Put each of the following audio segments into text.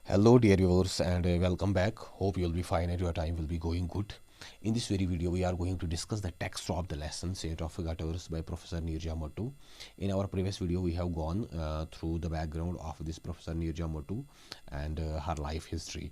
Hello, dear viewers, and welcome back. Hope you'll be fine and your time will be going good. In this very video, we are going to discuss the text of the lesson Set of Gutters by Professor Nirja Mottu. In our previous video, we have gone through the background of this Professor Nirja Mottu and her life history.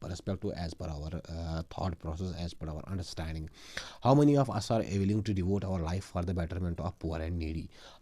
perspective, as per our thought process, as per our understanding. How many of us are willing to devote our life for the betterment of poor and needy?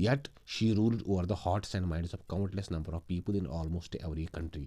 Yet she ruled over the hearts and minds of countless number of people in almost every country.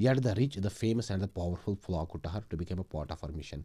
Yet the rich, the famous and the powerful flock to her to become a part of her mission.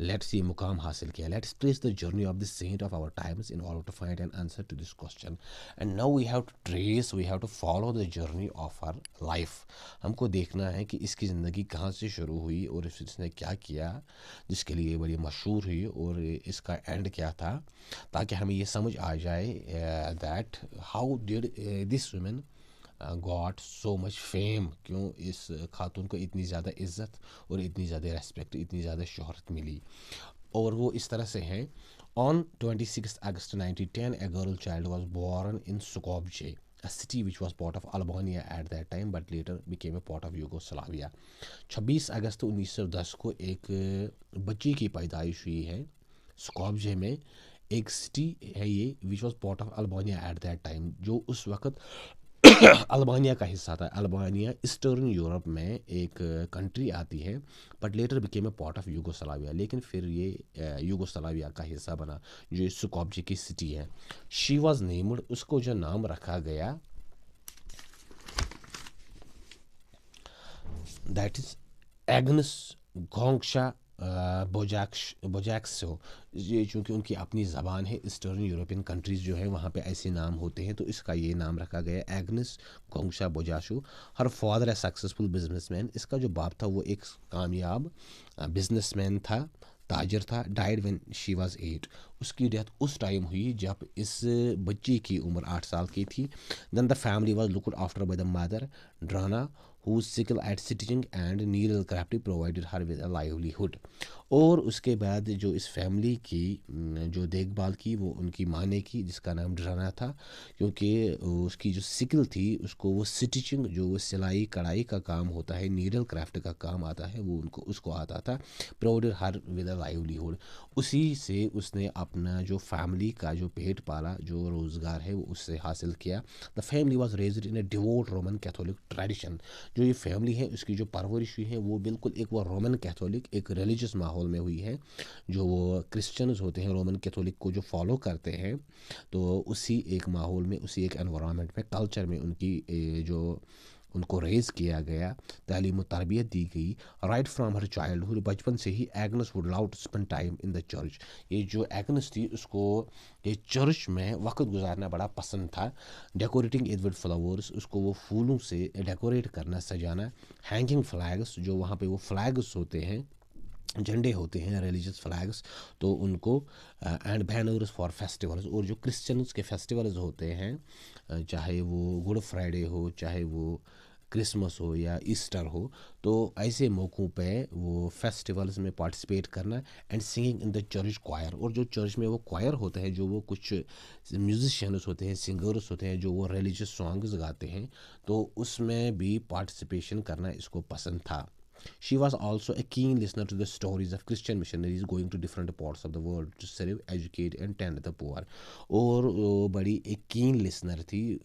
Let's یہ مقام حاصل کیا. Let's trace the journey of the saint of our times in order to find an answer to this question. And now we have to follow the journey of our life. ہم کو دیکھنا ہے کہ اس کی زندگی کہاں سے شروع ہوئی اور اس نے کیا کیا جس کے لیے بڑی مشہور ہوئی اور اس کا اینڈ کیا تھا, تاکہ ہمیں یہ سمجھ آ جائے that how did this women got so much fame, کیوں اس خاتون کو اتنی زیادہ عزت اور اتنی زیادہ ریسپیکٹ, اتنی زیادہ شہرت ملی. اور وہ اس طرح سے ہیں. On 26th August 1910, a girl child was born in Skopje, a city which was part of Albania at that time but later became a part of Yugoslavia. 26 اگست 1910 کو ایک بچی کی پیدائش ہوئی ہے سکوپجے میں. ایک سٹی ہے یہ which was part of Albania at that time, جو اس وقت البانیا کا حصہ تھا. البانیا ایسٹرن یورپ میں ایک کنٹری آتی ہے but later became a part of Yugoslavia, لیکن پھر یہ یوگوسلاویا کا حصہ بنا جو سکوپجے کی سٹی ہے. شی واز نیمڈ, اس کو جو نام رکھا گیا دیٹ از ایگنس گھونگشا بوجیکسو. یہ چونکہ ان کی اپنی زبان ہے, ایسٹرن یورپین کنٹریز جو ہیں وہاں پہ ایسے نام ہوتے ہیں, تو اس کا یہ نام رکھا گیا Agnes Gonxha Bojaxhiu. Her father a successful business man, اس کا جو باپ تھا وہ ایک کامیاب بزنس مین تھا, تاجر تھا. ڈائیڈ وین شی واز 8, اس کی ڈیتھ اس ٹائم ہوئی جب اس بچی کی عمر 8 سال کی تھی. Then the family was looked after by the mother Drana whose skill at stitching and needle crafting provided her with a livelihood. اور اس کے بعد جو اس فیملی کی جو دیکھ بھال کی وہ ان کی ماں نے کی, جس کا نام ڈرانا تھا, کیونکہ اس کی جو سکل تھی اس کو وہ سٹیچنگ جو وہ سلائی کڑھائی کا کام ہوتا ہے, نیڈل کرافٹ کا کام آتا ہے, وہ اس کو آتا تھا. Provided Hare with a livelihood, اسی سے اس نے اپنا جو فیملی کا جو پیٹ پالا, جو روزگار ہے وہ اس سے حاصل کیا. دا family was raised in a devote Roman Catholic tradition. جو یہ فیملی ہے اس کی جو پرورش ہوئی ہے وہ بالکل ایک وہ رومن کیتھولک ایک ریلیجس ماحول میں ہوئی ہے. جو وہ کرسچنز ہوتے ہیں رومن کیتھولک کو جو فالو کرتے ہیں, تو اسی ایک ماحول میں, اسی ایک انوائرمنٹ میں, کلچر میں ان کی جو ان کو ریز کیا گیا, تعلیم و تربیت دی گئی. رائٹ فرام ہر چائلڈہڈ, بچپن سے ہی Agnes would love to spend time in the church. یہ جو ایگنس تھی اس کو یہ چرچ میں وقت گزارنا بڑا پسند تھا. ڈیکوریٹنگ اٹ ود فلاورس, اس کو وہ پھولوں سے ڈیکوریٹ کرنا, سجانا. ہینگنگ فلیگس, جو وہاں پہ وہ فلیگس ہوتے ہیں, جھنڈے ہوتے ہیں ریلیجس فلیگس, تو ان کو. اینڈ بینرز فار فیسٹیولز, اور جو کرسچنز کے فیسٹیولز ہوتے ہیں, چاہے وہ گڈ فرائیڈے ہو, چاہے وہ کرسمس ہو یا ایسٹر ہو, تو ایسے موقعوں پہ وہ فیسٹیولز میں پارٹیسپیٹ کرنا. And singing in the church choir, اور جو چرچ میں وہ کوائر ہوتا ہے, جو وہ کچھ میوزیشینز ہوتے ہیں, سنگرز ہوتے ہیں, جو وہ ریلیجس سانگز گاتے ہیں, تو اس میں بھی پارٹیسپیشن کرنا اس کو پسند تھا. She was also a keen listener to the stories of Christian missionaries going to different parts of the world to serve, educate and tend the poor. اور بڑی ایک کین لسنر تھی,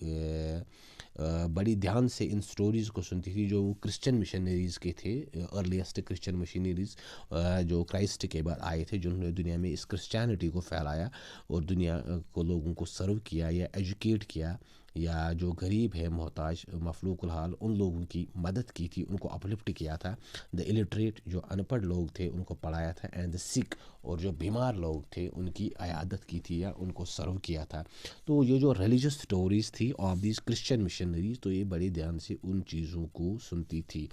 بڑی دھیان سے ان سٹوریز کو سنتی تھی جو کرسچن مشنریز کے تھے, ارلیسٹ کرسچن مشنریز جو کرائسٹ کے بعد آئے تھے, جنہوں نے دنیا میں اس کرسچینٹی کو پھیلایا اور دنیا کو لوگوں کو سرو کیا یا ایجوکیٹ کیا, یا جو غریب ہے, محتاج, مفلوق الحال, ان لوگوں کی مدد کی تھی, ان کو اپلفٹ کیا تھا. دا الٹریٹ, جو ان پڑھ لوگ تھے ان کو پڑھایا تھا. اینڈ دا سک, اور جو بیمار لوگ تھے ان کی عیادت کی تھی یا ان کو سرو کیا تھا. تو یہ جو ریلیجس سٹوریز تھی آف دیز کرسچن مشنریز, تو یہ بڑے دھیان سے ان چیزوں کو سنتی تھی.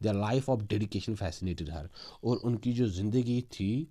The life of dedication fascinated her, اور ان کی جو زندگی تھی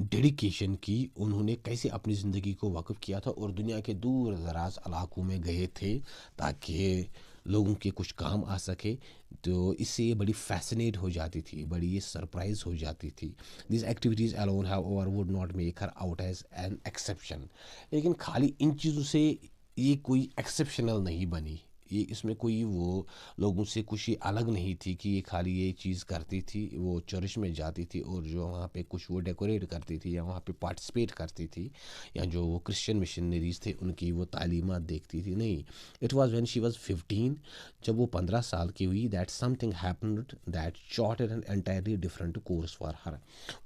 ڈیڈیکیشن کی, انہوں نے کیسے اپنی زندگی کو وقف کیا تھا اور دنیا کے دور دراز علاقوں میں گئے تھے تاکہ لوگوں کے کچھ کام آ سکے. تو اس سے یہ بڑی فیسنیٹ ہو جاتی تھی, بڑی یہ سرپرائز ہو جاتی تھی. These activities alone however would not make her out as an exception. لیکن خالی ان چیزوں سے یہ کوئی ایکسیپشنل نہیں بنی, یہ اس میں کوئی وہ لوگوں سے کچھ الگ نہیں تھی کہ یہ خالی یہ چیز کرتی تھی, وہ چرچ میں جاتی تھی اور جو وہاں پہ کچھ وہ ڈیکوریٹ کرتی تھی یا وہاں پہ پارٹیسپیٹ کرتی تھی, یا جو وہ کرسچن مشنریز تھے ان کی وہ تعلیمات دیکھتی تھی. نہیں, it was when she was 15, جب وہ 15 سال کی ہوئی, that something happened that charted an entirely different course for her.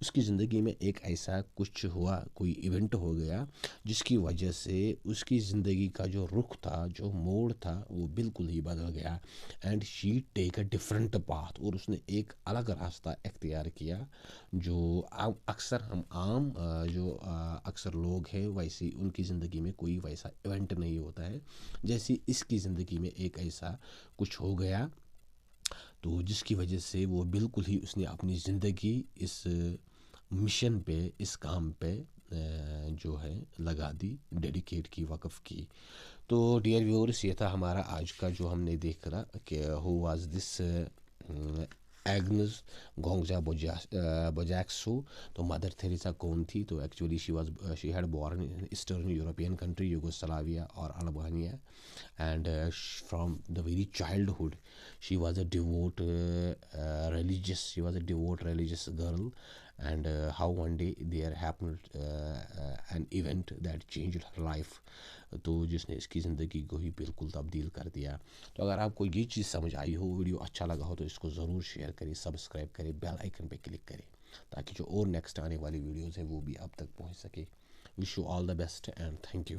اس کی زندگی میں ایک ایسا کچھ ہوا, کوئی ایونٹ ہو گیا جس کی وجہ سے اس کی زندگی کا جو رخ تھا, جو موڑ تھا, وہ بالکل ہی بدل گیا. And she take a different path, اور اس نے ایک الگ راستہ اختیار کیا جو اکثر ہم عام جو اکثر لوگ ہیں ویسے ان کی زندگی میں کوئی ویسا ایونٹ نہیں ہوتا ہے جیسے اس کی زندگی میں ایک ایسا کچھ ہو گیا, تو جس کی وجہ سے وہ بالکل ہی اس نے اپنی زندگی اس مشن پہ, اس کام پہ جو ہے لگا دی, ڈیڈیکیٹ کی, وقف کی. تو ڈیئر ویورس, یہ تھا ہمارا آج کا جو ہم نے دیکھ رہا کہ ہو واز دس ایگنز گونگزا بوجیکسو. تو مدر تھیریسا کون تھی؟ تو actually she had born in eastern European country Yugoslavia اور Albania, and from the very childhood she was a devout religious girl. And how one day there happened an event that changed her life, تو جس نے اس کی زندگی کو ہی بالکل تبدیل کر دیا. تو اگر آپ کو یہ چیز سمجھ آئی ہو, ویڈیو اچھا لگا ہو, تو اس کو ضرور شیئر کریں, سبسکرائب کریں, بیل آئیکن پہ کلک کریں تاکہ جو اور نیکسٹ آنے والی ویڈیوز ہیں وہ بھی آپ تک پہنچ سکے. Wish you all the best and thank you.